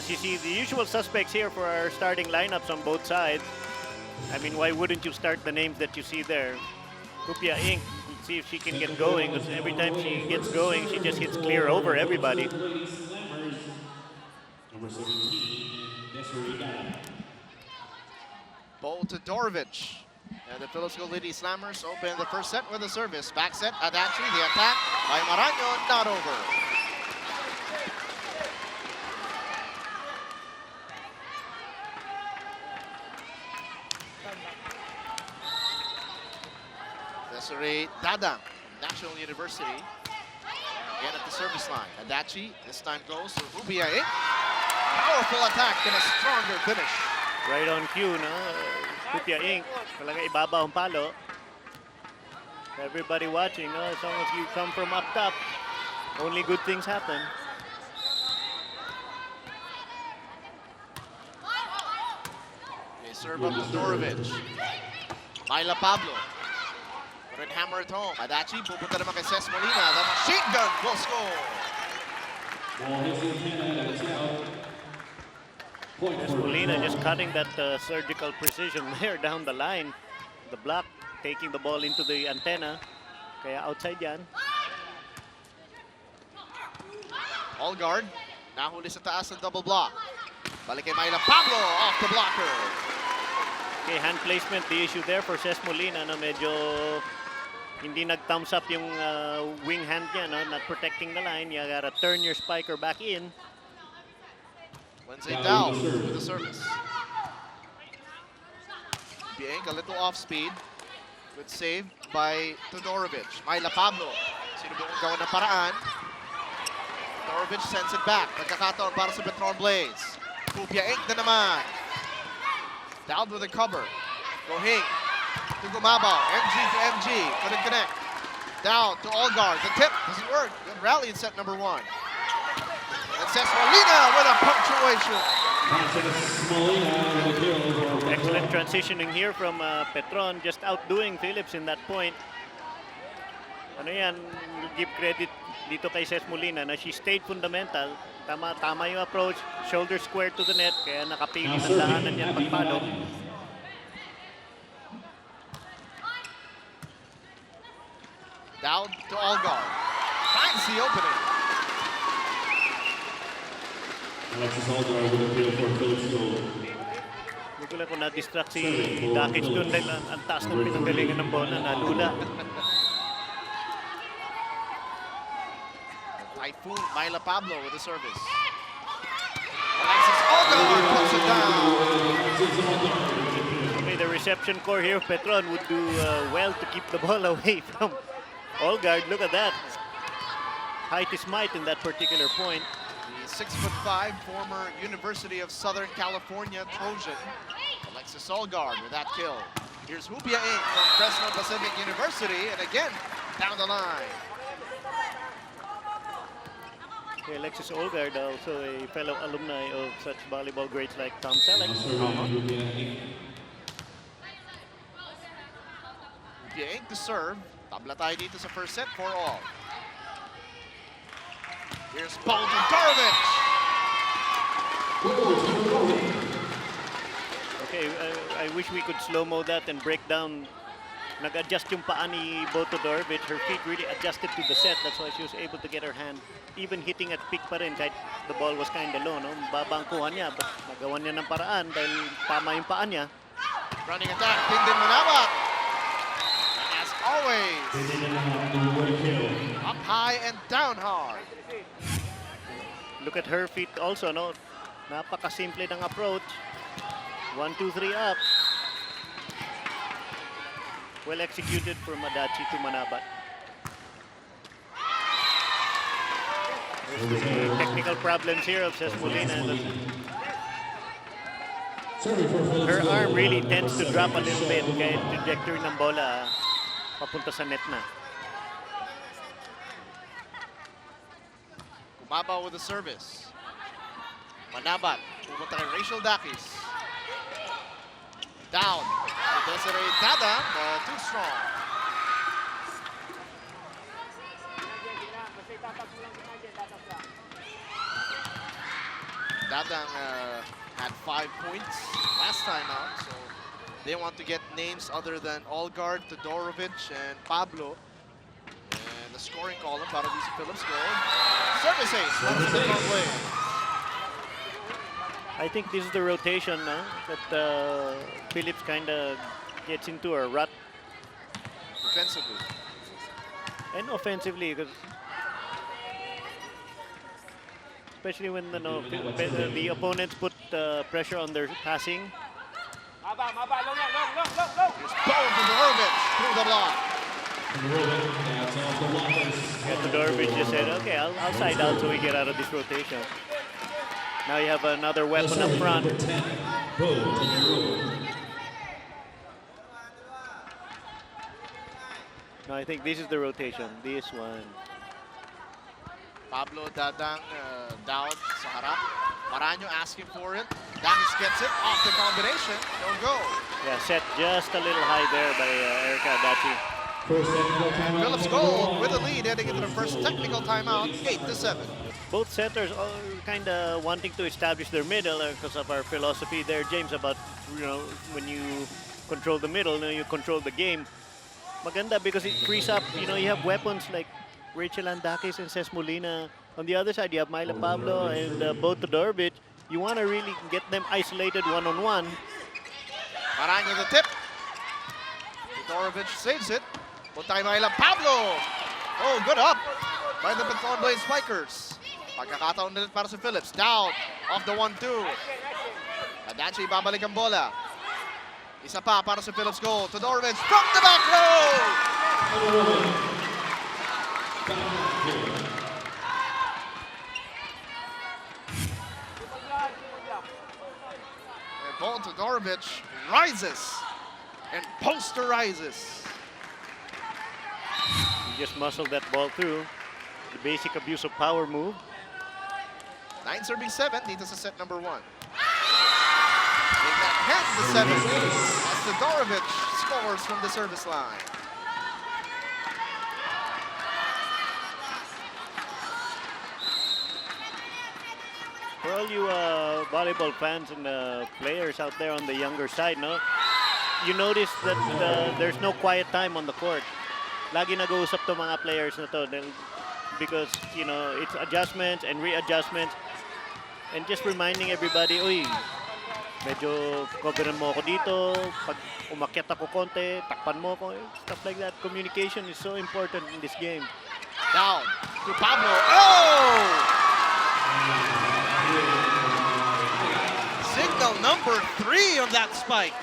as you see, the usual suspects here for our starting lineups on both sides. I mean, why wouldn't you start the names that you see there? Rupia Inc. See if she can get going, because every time she gets going, she just hits clear over everybody. Ball to Dorovic. And the Philippine Lady Slammers open the first set with a service. Back set, Adachi, the attack by Maraño, not over. Desiree Dada, National University. Again at the service line. Adachi, this time goes to Rubia Inc. Powerful attack and a stronger finish. Right on cue, no? Rupia Inc. Talaga ibabaw ang palo. Everybody watching, no? As long as you come from up top, only good things happen. They serve up to Dorovic. Myla Pablo. Red hammer at home. Adachi, pupunta naman kay Ces Molina. The machine gun will score. Molina just cutting that surgical precision there down the line. The block, taking the ball into the antenna. Kaya outside yan. All guard. Nahuli sa taas ng double block. Balik kay Myla Pablo off the blocker. Okay, hand placement, the issue there for Ces Molina na medyo hindi nag-thumbs up yung wing hand niya, no? Not protecting the line. You gotta turn your spiker back in. Wednesday down with the service. Bieng, a little off speed. Good save by Todorovic. Myla Pablo. Sino ba kung gawa ng paraan? Todorovic sends it back. Nagkakataon para sa Petron Blaze. Bieng na naman. Down with the cover. Gohing to Gumabaw. MG to MG. Couldn't connect. Down to Allguard. The tip doesn't work. Good rally in set number one. And Ces Molina with a punctuation. Excellent transitioning here from Petron, just outdoing Phillips in that point. Ano yan, give credit dito kay Ces Molina na she stayed fundamental. Tama yung approach, shoulder square to the net, kaya nakapili ng daanan niya pagpalo. Down to Allguard. Finds the opening. Alexis Allguard with a field for Phillips goal. Hindi ko lang kung na-distract si Dakic doon dahil ang taas ng pinanggalingan ng bola, nalula. Typhoon, Myla Pablo with the service. Alexis Allguard puts it down. Okay, the reception core here of Petron would do well to keep the ball away from Allguard. Look at that. Height is might in that particular point. The 6'5", former University of Southern California Trojan, Alexis Allguard with that kill. Here's Rupia Inc. from Fresno Pacific University, and again, down the line. Okay, Alexis Allguard, also a fellow alumni of such volleyball greats like Tom Selleck. Rupia Inc. to serve. Tabla tayo dito sa first set for all. Here's ball to Dorovic. Okay, I wish we could slow-mo that and break down. Nag-adjust yung paa ni Boto Dorovic. Her feet really adjusted to the set. That's why she was able to get her hand even hitting at peak pa rin kahit the ball was kind of low. No? Babangkuhan niya. Nagawan niya ng paraan dahil tama yung paa niya. Running attack, Tindin Manabat. And as always, up high and down hard. Look at her feet also, no? Napaka-simple ng approach. 1, 2, 3 up. Well executed from Adachi to Manabat. There's the technical problems here of Ces Molina. Her arm really tends to drop a little bit kaya yung trajectory ng bola papunta sa net na. Gumabaw with the service. Manabat, pumunta kay Rachel Dakis. Down to Desiree Dada, too strong. Dadang had 5 points last time out, so they want to get names other than Olgard, Todorovic, and Pablo. And the scoring column, para dito si Philips goal. Service ace, para sa Petron Blades. I think this is the rotation that Phillips kind of gets into a rut. Defensively. And offensively, because especially when the opponents put pressure on their passing. Here's Bo Todorovic through the block. Yeah, Todorovic just said, okay, I'll side out so we get out of this rotation. Now you have another weapon up front. No, I think this is the rotation. This one. Pablo Dadang down sa harap. Maranyo asking for it. Dangis gets it off the combination. Don't go. Yeah, set just a little high there by Erica Adachi. And Phillips goal with a lead heading into the first technical timeout, 8-7. Both setters are kind of wanting to establish their middle because of our philosophy there, James, about, when you control the middle, you control the game. Maganda because it frees up, you have weapons like Rachel Andakis and Ces Molina. On the other side, you have Myla Pablo and Bo Todorovic. You want to really get them isolated one-on-one. Maranyo the tip. Todorovic saves it. Puntay Myla Pablo. Oh, good up by the Petron Blades Spikers. Pagkakataon ulit para sa Phillips. Down off the 1-2. Adachi babalik ang bola. Isa pa para sa Phillips goal. Todorovic from the back row. And Bo Todorovic rises and posterizes. You just muscled that ball through. The basic abuse of power move. 9-7 dito sa set number 1. Take that hit to 7 as Todorovic scores from the service line. For all you volleyball fans and players out there on the younger side, you notice that there's no quiet time on the court. Lagi nag-uusap to mga players na to because, it's adjustments and readjustments and just reminding everybody, uy, medyo coveran mo ako dito, pag umakyat ako konti, takpan mo ako, stuff like that. Communication is so important in this game. Down to Pablo. Oh! Signal number 3 on that spike.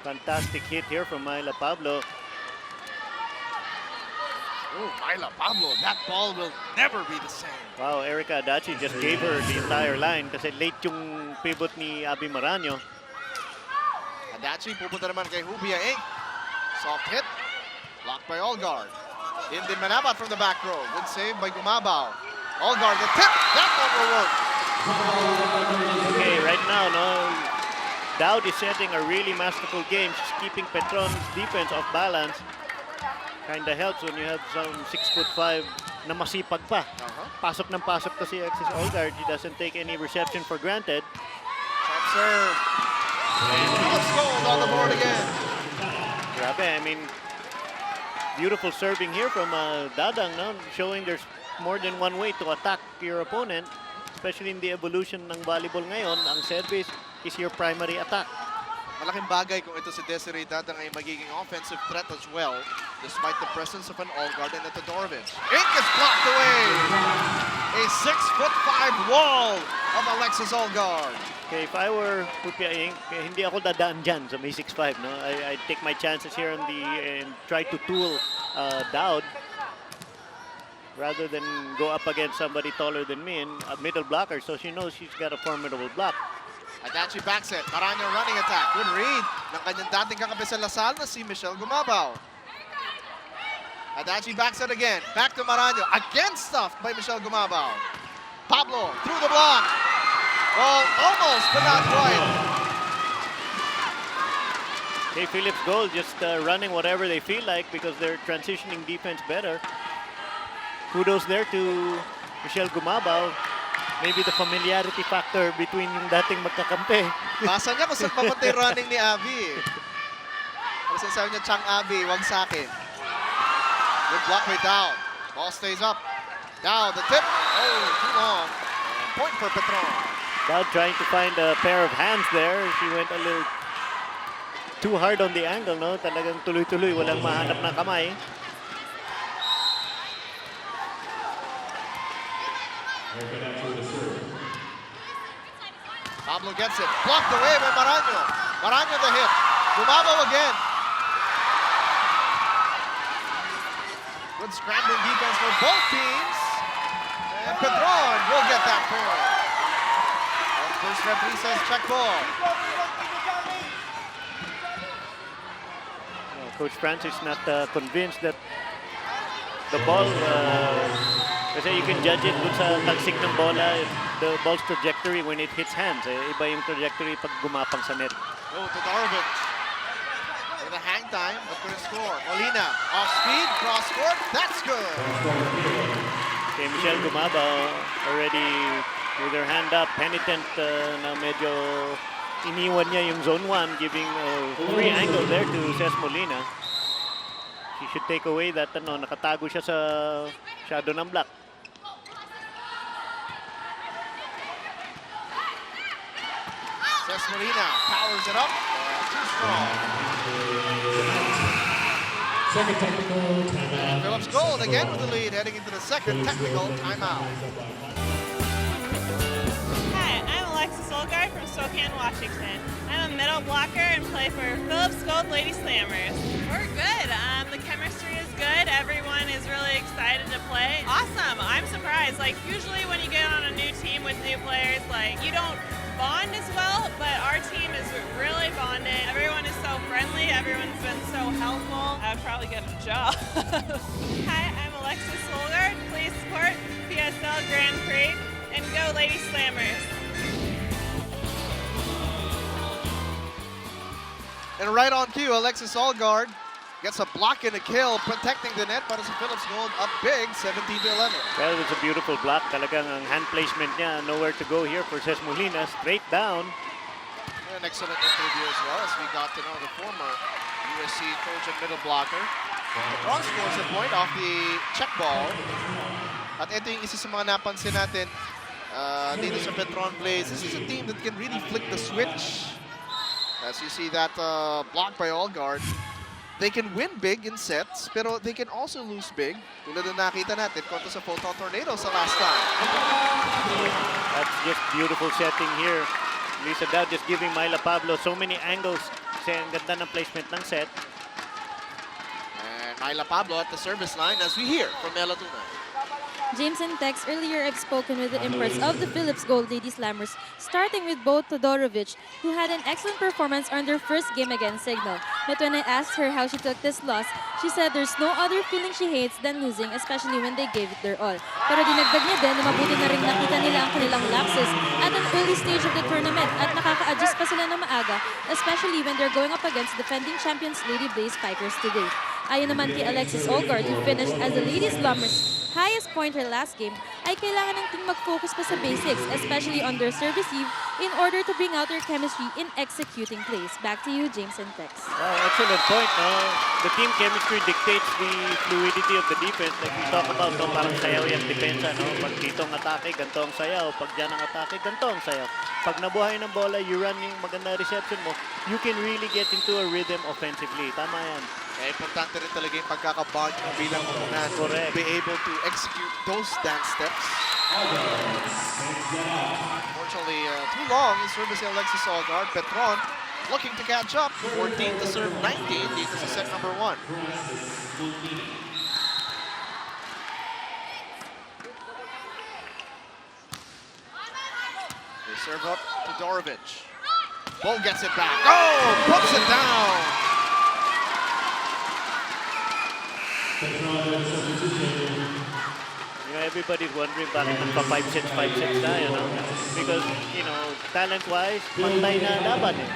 Fantastic hit here from Myla Pablo. Oh, Myla Pablo, that ball will never be the same. Wow, Erica Adachi just gave her the entire line kasi late yung pivot ni Abby Maranyo. Adachi pupunta naman kay Hubia Inc. Soft hit. Blocked by Olgard. In the manabat from the back row. Good save by Gumabaw. Olgard, the tip. That one will work. Okay, right now, Dowd is setting a really masterful game. She's keeping Petron's defense off balance. Kinda helps when you have some 6'5" na masipag pa. Pasok ng pasok kasi Alexis Olgard. He doesn't take any reception for granted. Sharp serve. And Phillips gold on the board again. Grabe, I mean, beautiful serving here from Dadang, showing there's more than one way to attack your opponent, especially in the evolution ng volleyball ngayon. Ang service is your primary attack. Malaking bagay kung ito si Desiree Dadang ay magiging offensive threat as well, despite the presence of an Olgard and a Todorovic. Ink is blocked away. A 6'5" wall of Alexis Olgard. Okay, if I were Hupia Inc., hindi ako dadaan dyan sa may 6'5", I'd take my chances here and try to tool Dowd rather than go up against somebody taller than me and a middle blocker, so she knows she's got a formidable block. Adachi backset. Maranyo running attack. Good read ng kanyang dating kakape sa Lasal na si Michelle Gumabaw. Adachi backset again. Back to Maranyo. Again stuffed by Michelle Gumabaw. Pablo through the block. Well, almost, but not quite. Okay, Phillips goal just running whatever they feel like because they're transitioning defense better. Kudos there to Michelle Gumabaw. Maybe the familiarity factor between yung dating magkakampi. Basa niya kung saan papunta yung running ni Abby. Kasi sabi niya, Chang Abby, wag sa akin. Good block by Dow. Ball stays up. Dow, the tip. Oh, too long. And point for Petron. Dowd trying to find a pair of hands there. She went a little too hard on the angle, no? Talagang tuloy-tuloy, walang mahanap na kamay. Pablo gets it. Blocked away by Maraño. Maraño the hit. Gumabaw again. Good scrambling defense for both teams. And Petron will get that point. And first referee says check ball. Coach Francis not convinced that the ball, kasi you can judge it dun sa tagsik ng bola, the ball's trajectory when it hits hands. Iba yung trajectory pag gumapang sa net. Oh, Todorovic with a hang time, but couldn't score. Molina off speed, cross court, that's good. Okay, Michelle Gumabaw already with her hand up, penitent na medyo iniwan niya yung zone 1, giving free angle there to Ces Molina. She should take away that, nakatago siya sa shadow ng block. Ces Molina powers it up, too strong. Second technical timeout. Phillips Gold again with the lead, heading into the second technical timeout. Hi, I'm Alexis Olgard from Spokane, Washington. I'm a middle blocker and play for Phillips Gold Lady Slammers. We're good. The chemistry is good. Everyone is really excited to play. Awesome. I'm surprised. Like, usually when you get on a new team with new players, like, you don't bond as well, but our team is really bonded. Everyone is so friendly. Everyone's been so helpful. I would probably get a job. Hi, I'm Alexis Olgard. Please support PSL Grand Prix and go Lady Slammers. And right on cue, Alexis Olgard gets a block and a kill, protecting the net. Para sa Phillips Gold up big, 17-11. Well, it was a beautiful block. Talagang ang hand placement niya, nowhere to go here for Ces Molina. Straight down. An excellent interview as well, as we got to know the former USC coach and middle blocker. Petron scores a point off the check ball. At ito yung isa sa mga napansin natin dito sa Petron Blaze. This is a team that can really flick the switch. As you see that block by Olgard. They can win big in sets, pero they can also lose big. Tulad na nakita natin kontra sa Photon Tornado sa last time. That's just beautiful setting here. Lisa Dowd just giving Myla Pablo so many angles. Kasi ang ganda ng placement ng set. And Myla Pablo at the service line as we hear from Mela Tunay. James and Tex, earlier I've spoken with the Empress of the Phillips Gold Lady Slammers, starting with Bo Todorovic, who had an excellent performance on their first game against Signal. But when I asked her how she took this loss, she said there's no other feeling she hates than losing, especially when they gave it their all. Pero dinagdag niya din na mabuti na rin nakita nila ang kanilang lapses at an early stage of the tournament at nakaka-adjust pa sila ng maaga, especially when they're going up against defending champions Lady Blaze Pikers today. Ayon naman kay Alexis Olgard, who finished as the Lady Slammers' highest pointer last game, ay kailangan ng team mag-focus pa sa basics, especially on their service eve, in order to bring out their chemistry in executing plays. Back to you, James and Tex. Excellent point. No? The team chemistry dictates the fluidity of the defense. Like we talk about, no? Parang sayaw yung depensa. No? Pag dito ang atake, ganito ang sayaw. Pag dyan ang atake, ganito ang sayaw. Pag nabuhay ng bola, you run yung maganda reception mo, you can really get into a rhythm offensively. Tama yan. Kaya importante rin talaga yung pagkakabond nyo bilang unan. Correct. Be able to execute those dance steps. Unfortunately, too long in service ni Alexis Olgard. Petron looking to catch up. 14 to serve 19 dito sa set number 1. They serve up to Dorovic. Bo gets it back. Oh, puts it down. You know, everybody's wondering bakit nagpa 5 sets tayo, no? Because, you know, talent-wise, pantay na laban eh.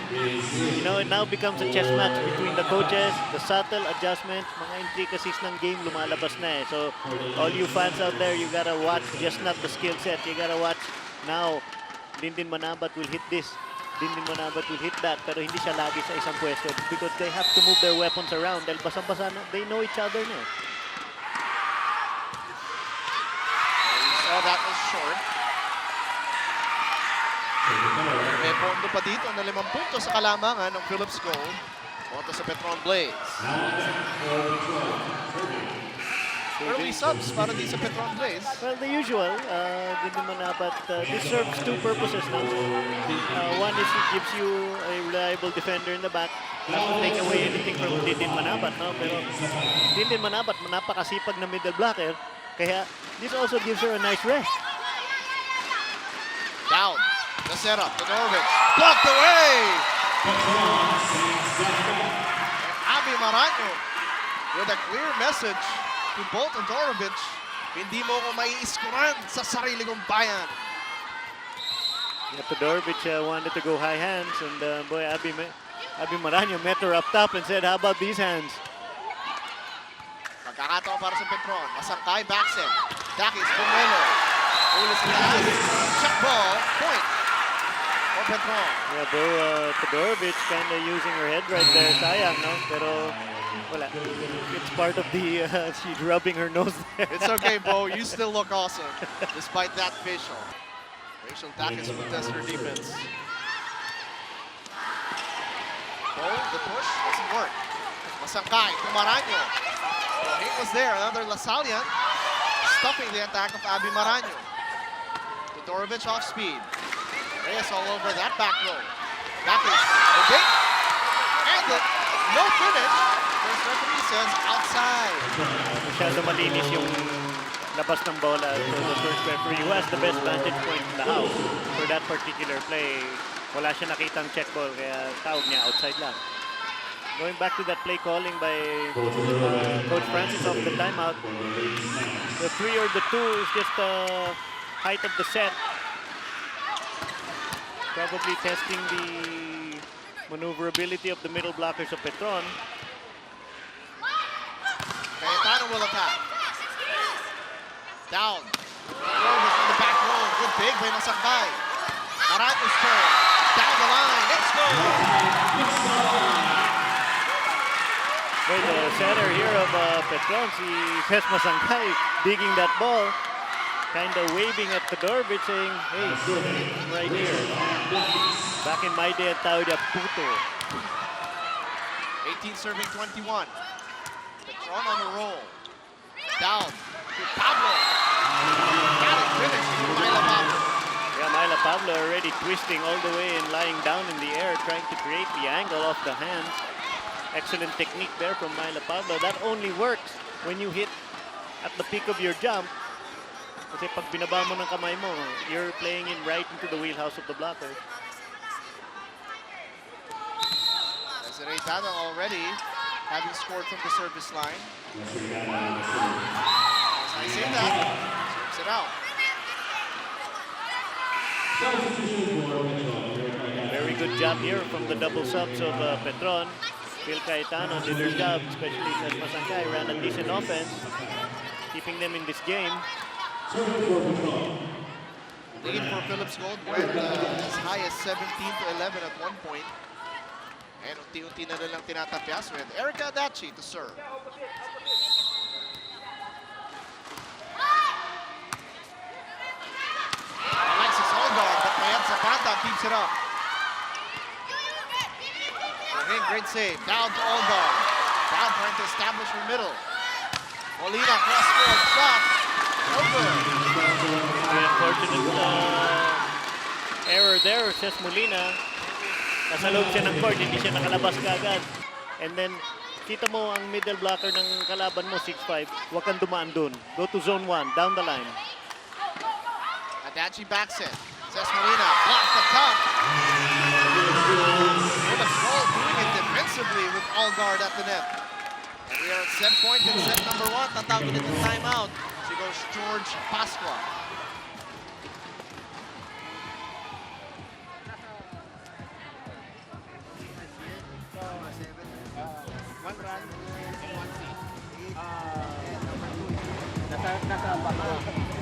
You know, it now becomes a chess match between the coaches, the subtle adjustments, mga intricacies ng game lumalabas na eh. So, all you fans out there, you gotta watch just not the skill set. You gotta watch Now, Dindin Manabat will hit this. Dindin Manabat will hit that, pero hindi siya lagi sa isang pwesto because they have to move their weapons around dahil basang-basa na, they know each other na. So that was short. May pondo pa dito na 5 puntos sa kalamangan ng Philips Gold kontra sa Petron Blaze. Early subs para di sa Petron Blaze. Well, the usual. Dindin Manabat, this serves two purposes now. One is it gives you a reliable defender in the back. Not to take away anything from Dindin Manabat, no? Pero Dindin Manabat, napakasipag na middle blocker. Kaya this also gives her a nice rest. Down. The setup. Todorovic. Blocked away! Abby Maranyo with a clear message to both Todorovic. Hindi mo ko maiiskuran sa sarili kong bayan. Yeah, Todorovic wanted to go high hands, and boy, Abby Maranyo met her up top and said, how about these hands? Pagkakataon para sa Petron. Masangkay, backset. Dakis, Bumelo. Ulis na check ball. Point. For Petron. Yeah, though Todorovic kind of using her head right there. Sayang, no? Pero wala. It's part of the, she's rubbing her nose there. It's okay, Bo. You still look awesome. Despite that facial. Rachel Dakis will test her defense. Bo, the push doesn't work. Masangkay, Maranyo. He was there. Another Lasallian. Stuffing the attack of Abby Maranyo. Todorovic off speed. Reyes all over that back row. Dakis, the dig. And the no finish. First referee says outside. Masyado malinis yung labas ng bola. So the first referee who has the best vantage point in the house for that particular play, wala siya nakitang check ball, kaya tawag niya outside lang. Going back to that play calling by Coach Francis of the timeout. The 3 or the 2 is just the height of the set. Probably testing the maneuverability of the middle blockers of Petron. Cayetano will attack. Down. Todorovic in the back row. Good big by Masangkay. Maranyo's turn. Down the line. Let's go. Well, the center here of Petron, si Ses Masangkay, digging that ball, kind of waving at Todorovic saying, hey, I'm right here. Back in my day, ang tawag niya, puto. 18 serving 21. Petron on the roll. Down to Pablo. Got it finished to Myla Pablo. Yeah, Myla Pablo already twisting all the way and lying down in the air, trying to create the angle off the hands. Excellent technique there from Myla Pablo. That only works when you hit at the peak of your jump. Kasi pag binaba mo ng kamay mo, you're playing in right into the wheelhouse of the blocker. Desiree Tana already having scored from the service line. As I say that, serves it out. Very good job here from the double subs of Petron. Phil Cayetano did their job, especially as Masangkay ran a decent offense, keeping them in this game. Lead for Philips Gold went as high as 17 to 11 at one point. And unti-unti na nilang tinatapyas with Erica Adachi to serve. Alexis Olgar, but Mayan Zapata keeps it up. Okay, great save. Down to Olgar. Down trying to establish her middle. Molina cross-court shot. Over. The unfortunate error there, says Molina. Nasa loob siya ng court, hindi siya nakalabas kaagad. And then, kita mo ang middle blocker ng kalaban mo, 6'5", huwag kang dumaan dun. Go to zone 1, down the line. Adachi backs it. Says Molina, blocked up top. Philips Gold doing it defensively with Olgard at the net. And we are at set point in set number 1. Tatawagin it to timeout. So goes George Pasqua.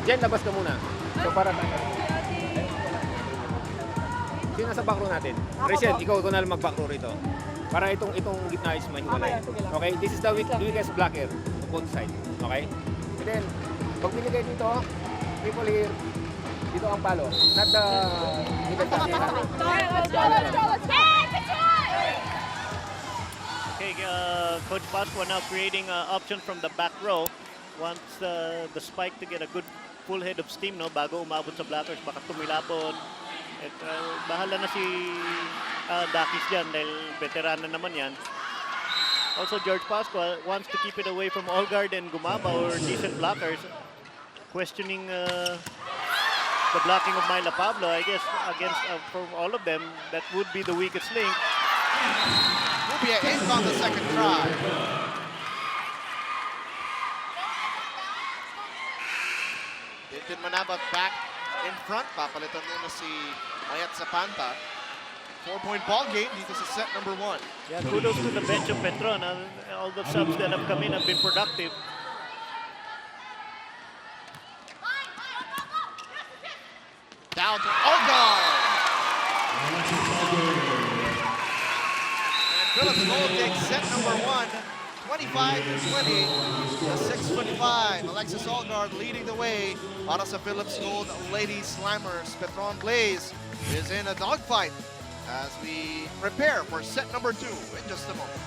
Jen, labas ka muna. So para tayo. Sino nasa back row natin? Rachel, ikaw na lang mag-back row rito. Para itong gitna is mahiwalay. Okay? This is the weakest blocker to both sides. Okay? And then, pag binigay dito, people here, dito ang palo. Not the middle blocker. Okay, Coach Pasqua now creating option from the back row. Wants the spike to get a good full head of steam, no, bago umabot sa blockers. Baka tumilapon. At bahala na si Dakis dyan dahil veteran na naman yan. Also, George Pasqua wants to keep it away from Olgard and Gumaba or decent blockers. Questioning the blocking of Myla Pablo. I guess against from all of them, that would be the weakest link. Rubia ends on the second try. Tintin Manabat back in front. Papalitan muna si Mayat Zapanta. 4-point ball game dito sa set number 1. Yeah, kudos to the bench of Petron. All the subs that have come in have been productive. Down to Olgard. And Philips Gold takes set number 1. 25-20 to 6:25. Alexis Olgard leading the way para sa Philips Gold Lady Slammers. Petron Blaze is in a dogfight as we prepare for set number 2 in just a moment.